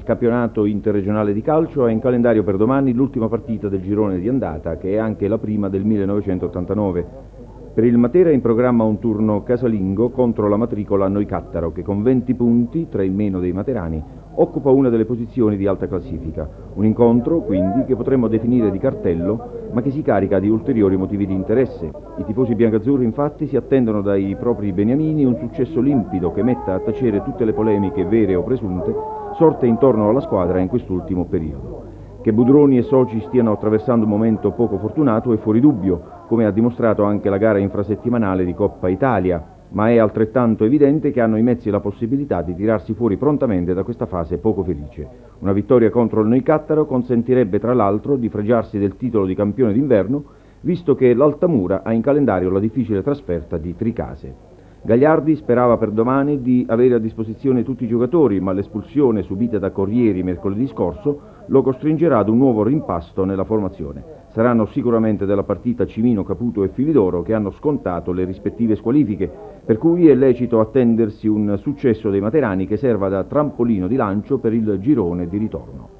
campionato interregionale di calcio ha in calendario per domani l'ultima partita del girone di andata, che è anche la prima del 1989. Per il Matera è in programma un turno casalingo contro la matricola Noicattaro, che con 20 punti, 3 in meno dei materani, occupa una delle posizioni di alta classifica. Un incontro, quindi, che potremmo definire di cartello, ma che si carica di ulteriori motivi di interesse. I tifosi biancazzurri, infatti, si attendono dai propri beniamini un successo limpido che metta a tacere tutte le polemiche vere o presunte sorte intorno alla squadra in quest'ultimo periodo. Che Budroni e soci stiano attraversando un momento poco fortunato è fuori dubbio, come ha dimostrato anche la gara infrasettimanale di Coppa Italia, ma è altrettanto evidente che hanno i mezzi e la possibilità di tirarsi fuori prontamente da questa fase poco felice. Una vittoria contro il Noicattaro consentirebbe tra l'altro di fregiarsi del titolo di campione d'inverno, visto che l'Altamura ha in calendario la difficile trasferta di Tricase. Gagliardi sperava per domani di avere a disposizione tutti i giocatori, ma l'espulsione subita da Corrieri mercoledì scorso lo costringerà ad un nuovo rimpasto nella formazione. Saranno sicuramente della partita Cimino, Caputo e Filidoro, che hanno scontato le rispettive squalifiche, per cui è lecito attendersi un successo dei materani che serva da trampolino di lancio per il girone di ritorno.